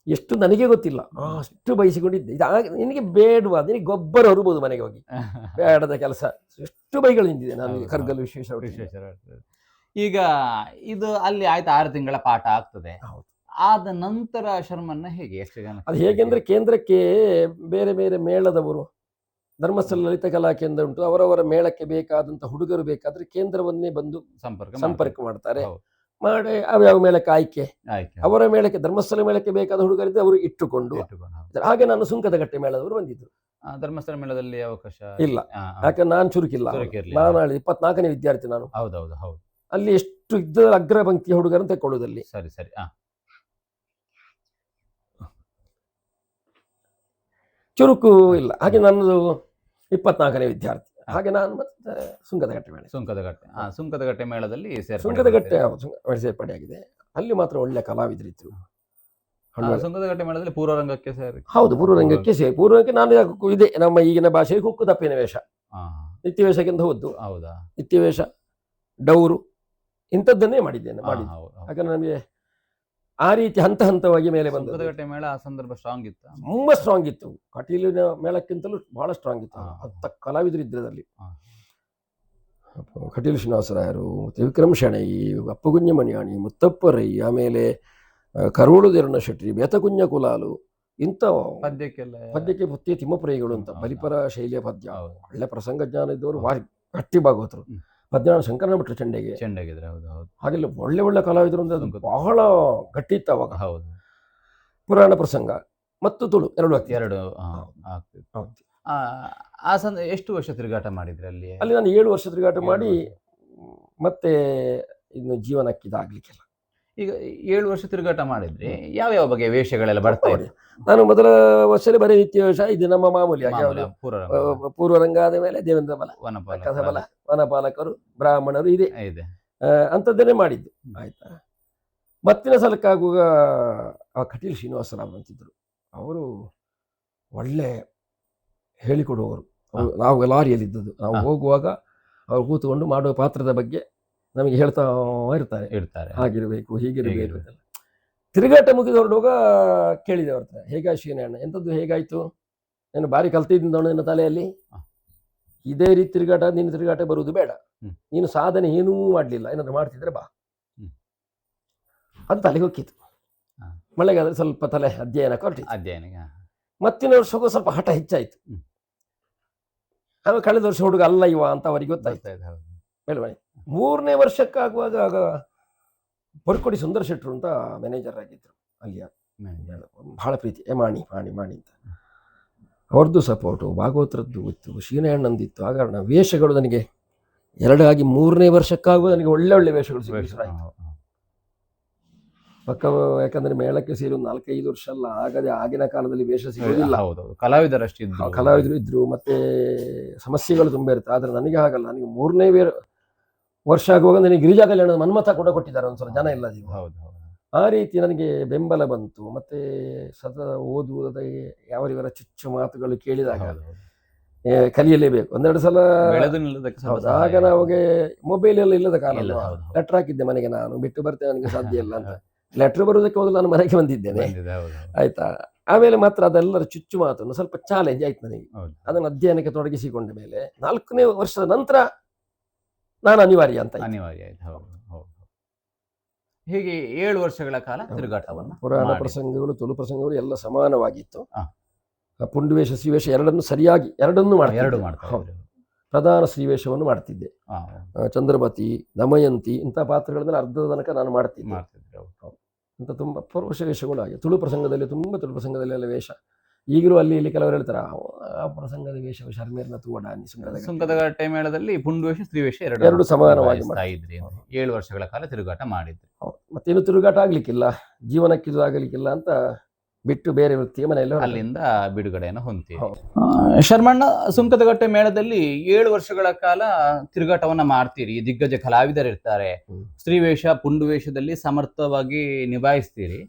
ಎಷ್ಟು ನನಗೆ ಗೊತ್ತಿಲ್ಲ, ಅಷ್ಟು ಬಯಸಿಕೊಂಡಿದ್ದೆ. ನಿನಗೆ ಬೇಡವಾ, ನಿನಗೆ ಗೊಬ್ಬರ ಹೊರಬಹುದು ಮನೆಗೆ ಹೋಗಿ, ಬೇಡದ ಕೆಲಸ, ಎಷ್ಟು ಬೈಗಳು ನಿಂತಿದೆ ನಾನು ಕರ್ಗಲ್ ವಿಶ್ವೇಶ. ಈಗ ಇದು ಅಲ್ಲಿ ಆಯ್ತು 6 ತಿಂಗಳ ಪಾಠ ಆಗ್ತದೆ. ಆದ ನಂತರ ಶರ್ಮನ್ನ ಹೇಗೆ ಯಕ್ಷಗಾನ ಅದು ಹೇಗೆಂದ್ರೆ ಕೇಂದ್ರಕ್ಕೆ ಬೇರೆ ಬೇರೆ ಮೇಳದವರು, ಧರ್ಮಸ್ಥಳ ಲಲಿತ ಕಲಾ ಕೇಂದ್ರ ಉಂಟು, ಅವರವರ ಮೇಳಕ್ಕೆ ಬೇಕಾದಂತ ಹುಡುಗರು ಬೇಕಾದ್ರೆ ಕೇಂದ್ರವನ್ನೇ ಬಂದು ಸಂಪರ್ಕ ಮಾಡ್ತಾರೆ. ಮಾಡಿ ಯಾವ ಮೇಳಕ್ಕೆ ಆಯ್ಕೆ, ಅವರ ಮೇಳಕ್ಕೆ ಧರ್ಮಸ್ಥಳ ಮೇಳಕ್ಕೆ ಬೇಕಾದ ಹುಡುಗರಿದ್ದ ಅವರು ಇಟ್ಟುಕೊಂಡು. ಹಾಗೆ ನಾನು ಸುಂಕದಗಟ್ಟೆ ಮೇಳದವರು ಬಂದಿದ್ರು. ಧರ್ಮಸ್ಥಳ ಮೇಳದಲ್ಲಿ ಅವಕಾಶ ಇಲ್ಲ, ಯಾಕಂದ್ರೆ ನಾನು ಚುರುಕಿಲ್ಲ. ನಾನು 24ನೇ ವಿದ್ಯಾರ್ಥಿ ನಾನು. ಹೌದೌದು ಹೌದು. ಅಲ್ಲಿ ಎಷ್ಟು ಇದ್ದ ಅಗ್ರಪಂಕ್ತಿಯ ಹುಡುಗರನ್ನು ತಕೊಳ್ಳುವುದಲ್ಲಿ. ಸರಿ ಸರಿ. ಚುರುಕು ಇಲ್ಲ. ಹಾಗೆ ನನ್ನದು 24ನೇ ವಿದ್ಯಾರ್ಥಿ. ಹಾಗೆ ನಾನು ಮತ್ತೆ ಸುಂಕದಗಟ್ಟೆ ಮೇಳ, ಸುಂಕದಗಟ್ಟೆ ಮೇಳದಲ್ಲಿ ಸುಂಕದಗಟ್ಟೆ ಸೇರ್ಪಡೆಯಾಗಿದೆ. ಅಲ್ಲಿ ಮಾತ್ರ ಒಳ್ಳೆ ಕಲಾವಿದರಿದ್ರು. ಸುಂಕದಗಟ್ಟೆ ಮೇಳದಲ್ಲಿ ಪೂರ್ವರಂಗಕ್ಕೆ ಸೇರಿ. ಹೌದು, ಪೂರ್ವರಂಗಕ್ಕೆ ನಾನು ಇದೆ ನಮ್ಮ ಈಗಿನ ಭಾಷೆ ಕುಕ್ಕು ತಪ್ಪಿನ ವೇಷ, ನಿತ್ಯವೇಷಕ್ಕಿಂತ ಹೋದ್ದು. ಹೌದಾ? ನಿತ್ಯವೇಷ, ಡೌರು ಇಂಥದ್ದನ್ನೇ ಮಾಡಿದ್ದೇನೆ. ಯಾಕಂದ್ರೆ ನಮಗೆ ಆ ರೀತಿ ಹಂತ ಹಂತವಾಗಿ ಮೇಲೆ ಬಂದ. ಸುಂಕದಗಟ್ಟೆ ಮೇಳ ಆ ಸಂದರ್ಭ ಸ್ಟ್ರಾಂಗ್ ಇತ್ತು, ತುಂಬಾ ಸ್ಟ್ರಾಂಗ್ ಇತ್ತು. ಕಟೀಲಿನ ಮೇಳಕ್ಕಿಂತಲೂ ಬಹಳ ಸ್ಟ್ರಾಂಗ್ ಇತ್ತು. 10 ಕಲಾವಿದರು ಇದ್ರಲ್ಲಿ. ಕಟೀಲು ಶ್ರೀನಿವಾಸರಾಯರು, ತ್ರಿವಿಕ್ರಮ್ ಶೆಣೈ, ಅಪ್ಪಗುಂಜ ಮಣಿಯಾಣಿ, ಮುತ್ತಪ್ಪ ರೈ, ಆಮೇಲೆ ಕರೋಳು ದೇರಣ್ಣ ಶೆಟ್ಟಿ, ಬೇತಕುಂಜ ಕುಲಾಲು, ಇಂಥ ಪದ್ಯಕ್ಕೆ ಪುತ್ತಿ ತಿಮ್ಮಪುರೈಗಳು ಅಂತ ಬಲಿಪರ ಶೈಲಿಯ ಪದ್ಯ, ಒಳ್ಳೆ ಪ್ರಸಂಗ ಜ್ಞಾನ ಇದ್ದವರು, ಗಟ್ಟಿ ಭಾಗವತರು. ಪದ್ಯನಾಡ ಶಂಕರನ ಭಟ್ರು ಚೆಂಡೆಗೆ. ಹಾಗೆಲ್ಲ ಒಳ್ಳೆ ಒಳ್ಳೆ ಕಲಾವಿದರು ಅಂದ್ರೆ ಅದು ಬಹಳ ಗಟ್ಟಿ ಇತ್ತು ಅವಾಗ. ಪುರಾಣ ಪ್ರಸಂಗ ಮತ್ತು ತುಳು ಎರಡು. ಎಷ್ಟು ವರ್ಷ ತಿರುಗಾಟ ಮಾಡಿದ್ರಿ ಅಲ್ಲಿ? ಅಲ್ಲಿ ನಾನು 7 ವರ್ಷ ತಿರುಗಾಟ ಮಾಡಿ ಮತ್ತೆ ಇನ್ನು ಜೀವನಕ್ಕಿದಾಗ್ಲಿಕ್ಕೆಲ್ಲ. ಈಗ 7 ವರ್ಷ ತಿರುಗಾಟ ಮಾಡಿದ್ರಿ, ಯಾವ ಬಗೆಯ ವೇಷಗಳೆಲ್ಲ ಬರ್ತಾ ಇದೆ? ನಾನು ಮೊದಲ ವರ್ಷದಲ್ಲಿ ಬರೀ ನಿತ್ಯ ವೇಷ, ಇದು ನಮ್ಮ ಮಾಮೂಲಿ ಪೂರ್ವರಂಗ, ಆದ ಮೇಲೆ ದೇವೇಂದ್ರ ಬಲ, ಕಥಬಲ, ವನಪಾಲಕರು, ಬ್ರಾಹ್ಮಣರು ಇದೆ ಅಂಥದ್ದನ್ನೇ ಮಾಡಿದ್ದು. ಆಯ್ತಾ, ಮತ್ತಿನ ಸಲಕ್ಕಾಗುವಾಗ ಆ ಕಟೀಲ್ ಶ್ರೀನಿವಾಸರಾವ್ ಅಂತಿದ್ರು. ಅವರು ಒಳ್ಳೆ ಹೇಳಿಕೊಡುವವರು. ನಾವು ಲಾರಿಯಲ್ಲಿ ಇದ್ದದ್ದು, ನಾವು ಹೋಗುವಾಗ ಅವ್ರು ಕೂತ್ಕೊಂಡು ಮಾಡುವ ಪಾತ್ರದ ಬಗ್ಗೆ ನಮಗೆ ಹೇಳ್ತಾ ಇರ್ತಾರೆ. ಹಾಗಿರಬೇಕು, ಹೀಗಿರಬೇಕು. ತಿರುಗಾಟ ಮುಗಿದು ಹೊರಡುವಾಗ ಕೇಳಿದೆ ಅವ್ರ ಹತ್ರ, ಹೇಗಾಯ್ತು ಶ್ರೀನಣ್ಣ, ಎಂಥದ್ದು ಹೇಗಾಯ್ತು, ನಾನು ಬಾರಿ ಕಲ್ತಿದ್ದ ನಿನ್ನ ತಲೆಯಲ್ಲಿ, ಇದೇ ರೀತಿ ತಿರುಗಾಟ, ನಿನ್ನ ತಿರುಗಾಟ ಬರುವುದು ಬೇಡ, ನೀನು ಸಾಧನೆ ಏನೂ ಮಾಡಲಿಲ್ಲ, ಏನಾದ್ರು ಮಾಡ್ತಿದ್ರೆ ಬಾ ಅದು ತಲೆಗೆ ಹೋಗಿತ್ತು. ಮಳೆಗಾದ್ರೆ ಸ್ವಲ್ಪ ತಲೆ ಅಧ್ಯಯನ ಕೊಟ್ಟಿತ್ತು. ಮತ್ತಿನ ವರ್ಷಕ್ಕೂ ಸ್ವಲ್ಪ ಹಠ ಹೆಚ್ಚಾಯ್ತು. ಆಮೇಲೆ ಕಳೆದ ವರ್ಷ ಹುಡುಗ ಅಲ್ಲ ಇವ ಅಂತ ಅವರಿಗೆ ಗೊತ್ತಾಯ್ತು. ಬೆಳವಣಿಗೆ 3ನೇ ವರ್ಷಕ್ಕಾಗುವಾಗ ಆಗ ಪೊರ್ಕೊಡಿ ಸುಂದರ ಶೆಟ್ರು ಅಂತ ಮ್ಯಾನೇಜರ್ ಆಗಿದ್ರು ಅಲ್ಲಿಯ, ಬಹಳ ಪ್ರೀತಿ, ಮಾಣಿ ಮಾಣಿ ಮಾಣಿ ಅಂತ. ಅವ್ರದ್ದು ಸಪೋರ್ಟು, ಭಾಗವತರದ್ದು ಇತ್ತು, ಶ್ರೀನಣ್ಣಂದಿತ್ತು. ಆಗ ವೇಷಗಳು ನನಗೆ 2 ಆಗಿ 3ನೇ ವರ್ಷಕ್ಕಾಗುವ ನನಗೆ ಒಳ್ಳೆ ಒಳ್ಳೆ ವೇಷಗಳು ಸಿಕ್ಕಿದ್ರು. ಪಕ್ಕ, ಯಾಕಂದ್ರೆ ಮೇಳಕ್ಕೆ ಸೇರಿ 4-5 ವರ್ಷ ಅಲ್ಲ, ಆಗದೆ ಆಗಿನ ಕಾಲದಲ್ಲಿ ವೇಷ ಸಿಗೋದಿಲ್ಲ. ಕಲಾವಿದರು ಇದ್ರು, ಮತ್ತೆ ಸಮಸ್ಯೆಗಳು ತುಂಬ ಇರುತ್ತೆ. ಆದ್ರೆ ನನಗೆ ಹಾಗಲ್ಲ, ನನಗೆ 3ನೇ ವರ್ಷ ಆಗುವಾಗ ನನಗೆ ಗಿರಿಜಾ ಕಲ್ಯಾಣದ ಮನ್ಮಥ ಕೂಡ ಕೊಟ್ಟಿದ್ದಾರೆ ಒಂದ್ಸಲ, ಜನ ಇಲ್ಲ. ಆ ರೀತಿ ನನಗೆ ಬೆಂಬಲ ಬಂತು. ಮತ್ತೆ ಸತತ ಓದುವುದ ಯಾವರಿವರ ಚುಚ್ಚು ಮಾತುಗಳು ಕೇಳಿದಾಗ ಕಲಿಯಲೇಬೇಕು. 1-2 ಸಲ. ಆಗ ನಾವಾಗ ಮೊಬೈಲ್ ಎಲ್ಲ ಇಲ್ಲದ ಕಾಲ, ಲೆಟರ್ ಹಾಕಿದ್ದೆ ಮನೆಗೆ, ನಾನು ಬಿಟ್ಟು ಬರ್ತೇನೆ, ನನಗೆ ಸಾಧ್ಯ ಇಲ್ಲ ಅಂತ. ಲೆಟರ್ ಬರುವುದಕ್ಕೆ ಮೊದಲು ನಾನು ಮನೆಗೆ ಬಂದಿದ್ದೇನೆ. ಆಯ್ತಾ, ಆಮೇಲೆ ಮಾತ್ರ ಅದೆಲ್ಲರ ಚುಚ್ಚು ಮಾತನ್ನು ಸ್ವಲ್ಪ ಚಾಲೆಂಜ್ ಆಯ್ತು ನನಗೆ. ಅದನ್ನು ಅಧ್ಯಯನಕ್ಕೆ ತೊಡಗಿಸಿಕೊಂಡ ಮೇಲೆ 4ನೇ ವರ್ಷದ ನಂತರ ನಾನು ಅನಿವಾರ್ಯ ಅಂತ. ಹೀಗೆ 7 ವರ್ಷಗಳ ಕಾಲ ತಿರುಗಾಟವನ್ನು, ಪುರಾಣ ಪ್ರಸಂಗಗಳು, ತುಳು ಪ್ರಸಂಗಗಳು ಎಲ್ಲ ಸಮಾನವಾಗಿತ್ತು. ಪುಂಡುವೇಷ, ಶ್ರೀವೇಷ ಎರಡನ್ನೂ ಮಾಡ್ತಿದ್ದೆ. ಪ್ರಧಾನ ಶ್ರೀವೇಷವನ್ನು ಮಾಡ್ತಿದ್ದೆ. ಚಂದ್ರಮತಿ, ದಮಯಂತಿ ಇಂಥ ಪಾತ್ರಗಳನ್ನೆಲ್ಲ ಅರ್ಧದ ತನಕ ನಾನು ಮಾಡ್ತಿದ್ದೆ. ಅಂತ ತುಂಬ ಪುರುಷ ವೇಷಗಳು ಆಗಿ ತುಳು ಪ್ರಸಂಗದಲ್ಲಿ ತುಳು ಪ್ರಸಂಗದಲ್ಲಿ ಎಲ್ಲ ವೇಷ. ಈಗಲೂ ಅಲ್ಲಿ ಇಲ್ಲಿ ಕೆಲವರು ಹೇಳ್ತಾರೆ, ಆ ಪ್ರಸಂಗದ ವೇಷ ಶರ್ಮೇರ್ನ ತೂವಡಾನಿ. ಸುಂಕದಗಟ್ಟೆ ಮೇಳದಲ್ಲಿ ಪುಂಡುವೇಷ, ಶ್ರೀವೇಷ ಎರಡು ಸಮಾನವಾಗಿ 7 ವರ್ಷಗಳ ಕಾಲ ತಿರುಗಾಟ ಮಾಡಿದ್ರಿ. ಮತ್ತೇನು ತಿರುಗಾಟ ಆಗ್ಲಿಕ್ಕಿಲ್ಲ, ಜೀವನಕ್ಕಿದು ಆಗಲಿಕ್ಕಿಲ್ಲ ಅಂತ ಬಿಟ್ಟು ಬೇರೆ ವೃತ್ತಿಯ ಮನೆಯಲ್ಲಿ ಅಲ್ಲಿಂದ ಬಿಡುಗಡೆಯನ್ನು ಹೊಂದ್ತೀವಿ. ಶರ್ಮಣ್ಣ, ಸುಂಕದಗಟ್ಟೆ ಮೇಳದಲ್ಲಿ 7 ವರ್ಷಗಳ ಕಾಲ ತಿರುಗಾಟವನ್ನ ಮಾಡ್ತೀರಿ. ದಿಗ್ಗಜ ಕಲಾವಿದರಿರ್ತಾರೆ, ಸ್ತ್ರೀವೇಷ, ಪುಂಡುವೇಷದಲ್ಲಿ ಸಮರ್ಥವಾಗಿ ನಿಭಾಯಿಸ್ತೀರಿ.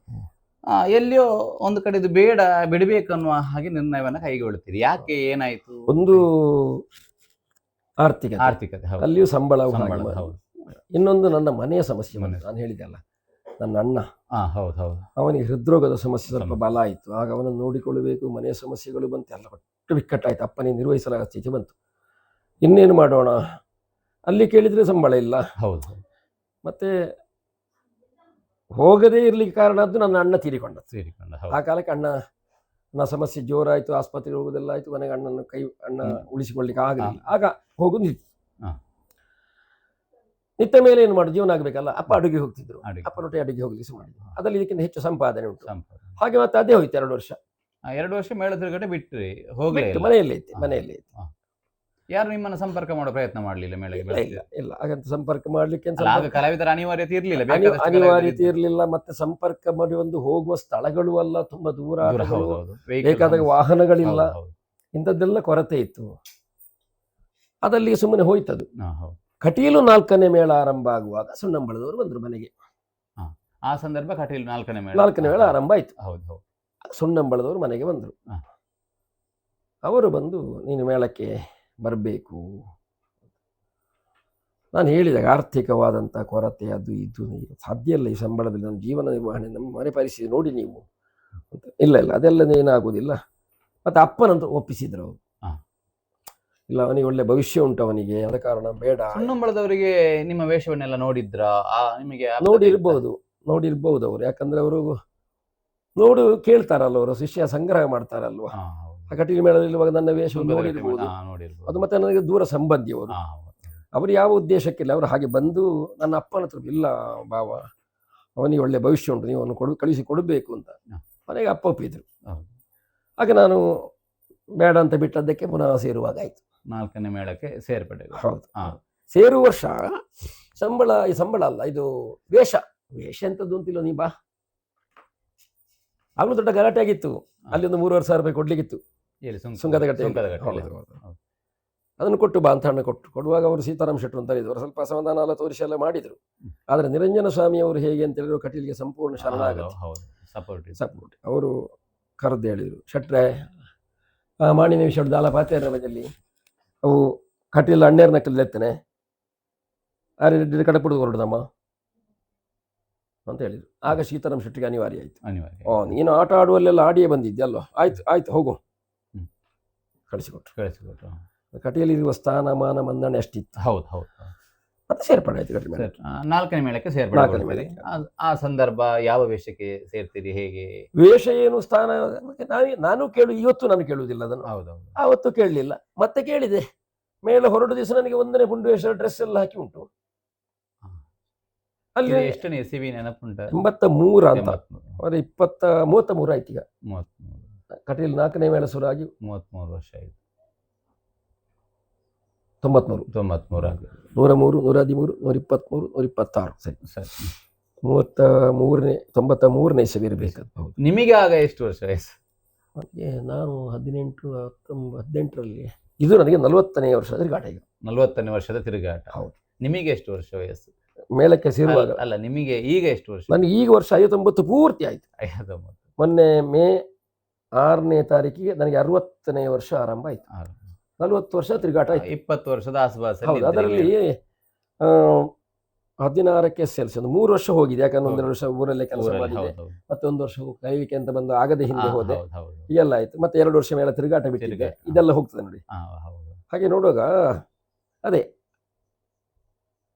ಎಲ್ಲಿಯೋ ಒಂದು ಕಡೆ ಇದು ಬೇಡ, ಬಿಡಬೇಕನ್ನುವ ಹಾಗೆ ನಿರ್ಣಯವನ್ನ ಕೈಗೊಳ್ಳುತ್ತೀರಿ. ಯಾಕೆ, ಏನಾಯ್ತು? ಒಂದು ಆರ್ಥಿಕತೆ, ಅಲ್ಲಿಯೂ ಸಂಬಳ. ಇನ್ನೊಂದು ನನ್ನ ಮನೆಯ ಸಮಸ್ಯೆ. ನಾನು ಹೇಳಿದೆ ಅಲ್ಲ, ನನ್ನ ಅಣ್ಣ. ಹೌದು ಹೌದು. ಅವನಿಗೆ ಹೃದ್ರೋಗದ ಸಮಸ್ಯೆ ಸ್ವಲ್ಪ ಬಲ ಆಯಿತು. ಆಗ ಅವನನ್ನು ನೋಡಿಕೊಳ್ಳಬೇಕು, ಮನೆಯ ಸಮಸ್ಯೆಗಳು ಬಂತು, ಎಲ್ಲ ಒಟ್ಟು ಬಿಕ್ಕಟ್ಟಾಯಿತು. ಅಪ್ಪನಿಗೆ ನಿರ್ವಹಿಸಲಾಗ ಸ್ಥಿತಿ ಬಂತು. ಇನ್ನೇನು ಮಾಡೋಣ, ಅಲ್ಲಿ ಕೇಳಿದರೆ ಸಂಬಳ ಇಲ್ಲ. ಹೌದು. ಮತ್ತೆ ಹೋಗದೇ ಇರ್ಲಿಕ್ಕೆ ಕಾರಣ ಅದು ನನ್ನ ಅಣ್ಣ ತೀರಿಕೊಂಡ. ಆ ಕಾಲಕ್ಕೆ ಅಣ್ಣನ ಸಮಸ್ಯೆ ಜೋರಾಯಿತು, ಆಸ್ಪತ್ರೆಗೆ ಹೋಗೋದೆಲ್ಲ ಆಯಿತು. ಮನೆಗೆ ಅಣ್ಣ ಉಳಿಸಿಕೊಳ್ಳಿಕ್ಕೆ ಆಗಲಿಲ್ಲ. ಆಗ ಹೋಗೋದು ನಿಂತು. ನಿಂತ ಮೇಲೆ ಏನು ಮಾಡೋದು, ಜೀವನ ಆಗಬೇಕಲ್ಲ. ಅಪ್ಪ ಅಡುಗೆ ಹೋಗ್ತಿದ್ರು, ಅಪ್ಪನೊಟ್ಟೆ ಅಡುಗೆ ಹೋಗ್ಲಿಕ್ಕೆ ಮಾಡಿದ್ರು. ಅದರಲ್ಲಿ ಇದಕ್ಕಿಂತ ಹೆಚ್ಚು ಸಂಪಾದನೆ ಉಂಟು. ಹಾಗೆ ಮತ್ತೆ ಅದೇ ಹೋಯ್ತು 2 ವರ್ಷ. 2 ವರ್ಷ ಮೇಳ ತಿರುಗಡೆ ಬಿಟ್ರಿ, ಹೋಗ್ಲಿಲ್ಲ, ಮನೆಯಲ್ಲೇ ಇತ್ತು. ಯಾರು ನಿಮ್ಮನ್ನ ಸಂಪರ್ಕ ಮಾಡೋ ಪ್ರಯತ್ನ ಮಾಡಲಿಲ್ಲ ಮೇಳಕ್ಕೆ? ಇಲ್ಲ ಹಾಗಂತ ಸಂಪರ್ಕ ಮಾಡ್ಲಿಕ್ಕೆ ಕಲಾವಿದರ ಅನಿವಾರ್ಯತೆ ಇರ್ಲಿಲ್ಲ, ಅನಿವಾರ್ಯತೆ ಇರಲಿಲ್ಲ. ಮತ್ತೆ ಸಂಪರ್ಕ ಮಾಡಿ ಒಂದು ಹೋಗುವ ಸ್ಥಳಗಳು ಅಲ್ಲ, ತುಂಬಾ ದೂರ, ಬೇಕಾದಾಗ ವಾಹನಗಳಿಲ್ಲ, ಇಂಥದ್ದೆಲ್ಲ ಕೊರತೆ ಇತ್ತು. ಅದಲ್ಲಿ ಸುಮ್ಮನೆ ಹೋಯ್ತದು. ಕಟೀಲು 4ನೇ ಮೇಳ ಆರಂಭ ಆಗುವಾಗ ಸುಣ್ಣಂಬಳದವರು ಬಂದ್ರು ಮನೆಗೆ. ಆ ಸಂದರ್ಭ ಕಟೀಲು 4ನೇ ಮೇಳ ಆರಂಭ ಆಯ್ತು. ಸುಣ್ಣಂಬಳದವರು ಮನೆಗೆ ಬಂದರು. ಅವರು ಬಂದು ನೀನು ಮೇಳಕ್ಕೆ ಬರಬೇಕು. ನಾನು ಹೇಳಿದಾಗ ಆರ್ಥಿಕವಾದಂಥ ಕೊರತೆ ಅದು ಇದು ಸಾಧ್ಯ ಇಲ್ಲ, ಈ ಸಂಬಳದಲ್ಲಿ ನನ್ನ ಜೀವನ ನಿರ್ವಹಣೆ, ನಮ್ಮ ಮನೆ ಪರಿಸ್ಥಿತಿ ನೋಡಿ ನೀವು ಅಂತ. ಇಲ್ಲ ಅದೆಲ್ಲ ಏನಾಗುವುದಿಲ್ಲ. ಮತ್ತು ಅಪ್ಪನಂತ ಒಪ್ಪಿಸಿದ್ರು ಅವರು. ಇಲ್ಲ, ಅವನಿಗೆ ಒಳ್ಳೆ ಭವಿಷ್ಯ ಉಂಟು ಅವನಿಗೆ, ಆದ ಕಾರಣ ಬೇಡ. ಸುಣ್ಣಂಬಳದವರಿಗೆ ನಿಮ್ಮ ವೇಷವನ್ನೆಲ್ಲ ನೋಡಿದ್ರ? ನಿಮಗೆ ನೋಡಿರ್ಬಹುದು ಅವರು. ಯಾಕಂದ್ರೆ ಅವರು ಕೇಳ್ತಾರಲ್ಲ, ಅವರು ಶಿಷ್ಯ ಸಂಗ್ರಹ ಮಾಡ್ತಾರಲ್ವ. ಕಟೀಲು ಮೇಳದಲ್ಲಿರುವಾಗ ನನ್ನ ವೇಷವನ್ನು ನೋಡಿರ್ಬೋದು. ಅದು ಮತ್ತೆ ನನಗೆ ದೂರ ಸಂಬಂಧಿಯವರು. ಅವರು ಯಾವ ಉದ್ದೇಶಕ್ಕಿಲ್ಲ, ಅವರು ಹಾಗೆ ಬಂದು ನನ್ನ ಅಪ್ಪನ ಹತ್ರ, ಇಲ್ಲ ಬಾವ ಅವನಿಗೆ ಒಳ್ಳೆ ಭವಿಷ್ಯ ಉಂಟು, ನೀವು ಅವನು ಕಳಿಸಿ ಕೊಡಬೇಕು ಅಂತ ಮನೆಗೆ ಅಪ್ಪ ಒಪ್ಪಿದ್ರು. ಹಾಗೆ ನಾನು ಬೇಡ ಅಂತ ಬಿಟ್ಟದ್ದಕ್ಕೆ ಪುನಃ ಸೇರುವಾಗ ಆಯ್ತು. 4ನೇ ಮೇಳಕ್ಕೆ ಸೇರ್ಪಡೆ. ಹೌದು, ಸೇರುವ ವರ್ಷ ಸಂಬಳ ಅಲ್ಲ, ಇದು ವೇಷ ಎಂತದ್ದು ಅಂತಿಲ್ಲ. ನೀ ಬಾ, ಆಗ್ಲೂ ದೊಡ್ಡ ಗಲಾಟೆ ಆಗಿತ್ತು. ಅಲ್ಲಿ ಒಂದು 3,500 ರೂಪಾಯಿ ಕೊಡ್ಲಿಕ್ಕಿತ್ತು ಸುಂಕದಗಟ್ಟೆ. ಅದನ್ನು ಕೊಟ್ಟು ಬಾ ಅಂತ ಹಣ ಕೊಡುವಾಗ ಅವರು ಸೀತಾರಾಮ್ ಶೆಟ್ರು ಅಂತ ಹೇಳಿದ್ರು. ಸ್ವಲ್ಪ ಅಸಮಾಧಾನ ಎಲ್ಲ ತೋರಿಸಿ ಎಲ್ಲ ಮಾಡಿದ್ರು. ಆದರೆ ನಿರಂಜನ ಸ್ವಾಮಿ ಅವರು ಹೇಗೆ ಅಂತ ಹೇಳಿದ್ರು, ಕಟೀಲಿಗೆ ಸಂಪೂರ್ಣ ಶರಣಾಗತಿ ಸಪೋರ್ಟ್. ಅವರು ಕರೆದು ಹೇಳಿದರು, ಶೆಟ್ರೆ ಮಾಣಿನ ವಿಷಯ ದಾಲ ಪಾತ್ಯಾರ ಬಜಲ್ಲಿ ಅವು ಕಟೀಲ ಅಣ್ಣೇರ್ ನಕ್ಕಲ್ಲೆತ್ತನೆ ಆರೆ ಕಡಪುಡು ಹೊರಡದಮ್ಮ ಅಂತ ಹೇಳಿದ್ರು. ಆಗ ಸೀತಾರಾಮ್ ಶೆಟ್ಟಿಗೆ ಅನಿವಾರ್ಯ ಆಯ್ತು. ನೀನು ಆಟ ಆಡುವಲ್ಲೆಲ್ಲ ಆಡಿಯೇ ಬಂದಿದ್ಯಲ್ವ, ಆಯ್ತು ಹೋಗು, ಕಳಿಸಿಕೊಟ್ರು. ಕಟೀಲಿರುವ ಸ್ಥಾನಮಾನ ಮನ್ನಣೆ ಅಷ್ಟಿತ್ತು. ಹೌದು. ಮತ್ತೆ ಸೇರ್ಪಡೆ ಆಯ್ತು ಕಟೀಲು. 4ನೇ ಮೇಳಕ್ಕೆ ಸೇರ್ಪಡೆ. ಆ ಸಂದರ್ಭ ಯಾವ ವೇಷಕ್ಕೆ ಸೇರ್ತೀರಿ, ಹೇಗೆ? ವೇಷ ಏನು ಸ್ಥಾನ ನಾನು ಇವತ್ತು ನಾನು ಕೇಳುವುದಿಲ್ಲ ಅದನ್ನು. ಆವತ್ತು ಕೇಳಲಿಲ್ಲ, ಮತ್ತೆ ಕೇಳಿದೆ. ಮೇಳ ಹೊರಡು ದಿವಸ ನನಗೆ 1ನೇ ಪುಂಡು ವೇಷ ಡ್ರೆಸ್ ಎಲ್ಲ ಹಾಕಿ ಉಂಟು. ಅಲ್ಲಿ ಎಷ್ಟನೇ ಸಿವಿ ನೆನಪುಂಟ? 83 ಅಂತ. 33 ಆಯ್ತು ಈಗ. ಕಟೀಲು 4ನೇ ಮೇಳ ಶುರು ಆಗಿ 33 ವರ್ಷ ಆಯ್ತು. 93 103 113 123 126 ಸರಿ 93ನೇ ಇಸವಿ ಇರಬೇಕು. ನಿಮಗೆ ಆಗ ಎಷ್ಟು ವರ್ಷ ವಯಸ್ಸು? ನಾನು 18ರಲ್ಲಿ. ಇದು ನನಗೆ 40ನೇ ವರ್ಷದ ತಿರುಗಾಟ. ಈಗ 40ನೇ ವರ್ಷದ ತಿರುಗಾಟ. ಹೌದು. ನಿಮಗೆ ಎಷ್ಟು ವರ್ಷ ವಯಸ್ಸು ಮೇಳಕ್ಕೆ ಸೇರುವಾಗ? ಅಲ್ಲ, ನಿಮಗೆ ಈಗ ಎಷ್ಟು ವರ್ಷ? ನನಗೆ ಈಗ ವರ್ಷ 59 ಪೂರ್ತಿ ಆಯ್ತು. 59. ಮೊನ್ನೆ ಮೇ 6ನೇ ತಾರೀಕಿಗೆ ನನಗೆ 60ನೇ ವರ್ಷ ಆರಂಭ ಆಯ್ತು. 40 ವರ್ಷ ತಿರುಗಾಟ ಆಯ್ತು. 20 ವರ್ಷದ ಆಸುಪಾಸು. ಅದರಲ್ಲಿ 16ಕ್ಕೆ ಸೇರಿಸಿ ಒಂದು 3 ವರ್ಷ ಹೋಗಿದೆ. ಯಾಕಂದ್ರೆ 1 ವರ್ಷ ಊರಲ್ಲೇ ಕೆಲಸ ಮಾಡಿದೆ, ಮತ್ತೆ 1 ವರ್ಷ ಕೈವಿಕೆ ಅಂತ ಬಂದು ಆಗದೆ ಹಿಂದೆ ಹೋದೆ, ಇದೆಲ್ಲ ಆಯ್ತು. ಮತ್ತೆ 2 ವರ್ಷ ಮೇಳ ತಿರುಗಾಟ ಬಿಟ್ಟಿದೆ, ಇದೆಲ್ಲ ಹೋಗ್ತದೆ ನೋಡಿ. ಹಾಗೆ ನೋಡುವಾಗ ಅದೇ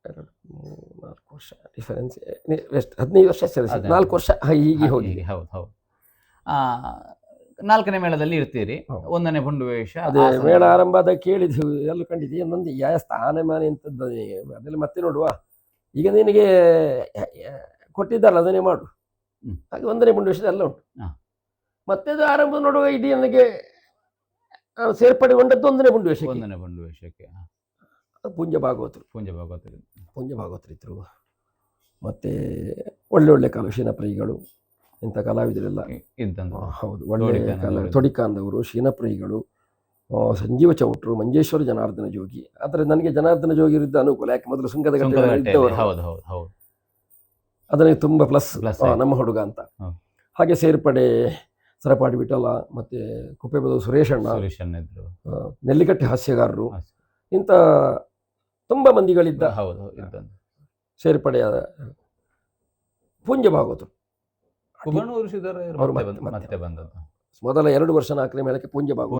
4 ವರ್ಷ ಡಿಫರೆನ್ಸ್, 15 ವರ್ಷ ಸೇರಿಸಿ 4 ವರ್ಷ ಹೀಗೆ ಹೋಗಿ. ಹೌದು. 4ನೇ ಮೇಳದಲ್ಲಿ ಇರ್ತೀರಿ, 1ನೇ ಪುಂಡು ವೇಷ. ಅದೇ ಮೇಳ ಆರಂಭ ಆದಾಗ ಕೇಳಿದ್ವಿ, ಎಲ್ಲ ಕಂಡಿದ್ದೀವಿ. ನಂದು ಯಾವ ಸ್ಥಾನಮಾನ ಎಂತದ್ದು ಅದೆಲ್ಲ ಮತ್ತೆ ನೋಡುವ. ಈಗ ನಿನಗೆ ಕೊಟ್ಟಿದ್ದಾರಲ್ಲ ಅದನ್ನೇ ಮಾಡು. ಹಾಗೆ 1ನೇ ಪುಂಡು ವೇಷದ ಎಲ್ಲ ಉಂಟು. ಮತ್ತೆ ಅದು ಆರಂಭ ನೋಡುವ ಇಡೀ ನನಗೆ ಸೇರ್ಪಡೆಗೊಂಡದ್ದು 1ನೇ ಪುಂಡು ವೇಷಕ್ಕೆ. ಪುಂಜ ಭಾಗವತರಿದ್ರು. ಮತ್ತೆ ಒಳ್ಳೆ ಶೀನಪ್ರಿಯಿಗಳು, ಇಂಥ ಕಲಾವಿದರೆಲ್ಲ ಇದ್ದಂತ. ಹೌದು, ಒಳ್ಳೆ ತೊಡಿಕಾಂದವರು, ಶೀನಪ್ರಿಯಿಗಳು, ಸಂಜೀವ ಚೌಟ್ರು, ಮಂಜೇಶ್ವರ ಜನಾರ್ದನ ಜೋಗಿ. ಆದರೆ ನನಗೆ ಜನಾರ್ದನ ಜೋಗಿ ಇದ್ದ ಅನುಕೂಲ, ಯಾಕೆ ಮೊದಲು ಸುಂಕದಗಟ್ಟೆ ಇದ್ದವರು, ಅದಕ್ಕೆ ತುಂಬ ಪ್ಲಸ್ ನಮ್ಮ ಹುಡುಗ ಅಂತ. ಹಾಗೆ ಸೇರ್ಪಡೆ ಸರಪಾಡಿ ವಿಠಲ, ಮತ್ತೆ ಕುಪ್ಪೆಬದು ಸುರೇಶಣ್ಣ, ನೆಲ್ಲಿಕಟ್ಟೆ ಹಾಸ್ಯಗಾರರು, ಇಂಥ ತುಂಬ ಮಂದಿಗಳಿದ್ದ ಸೇರ್ಪಡೆಯಾದ. ಪೂಂಜ ಭಾಗವತರು. ಕುಬಣೂರು ಸಿದ್ದರಾಮಯ್ಯರು ಅವರು ಮತ್ತೆ ಮತ್ತೆ ಮತ್ತೆ ಬಂದದ್ದು. ಮೊದಲ 2 ವರ್ಷ 4ನೇ ಮೇಳಕ್ಕೆ ಪೂಂಜ ಭಾಗವತರು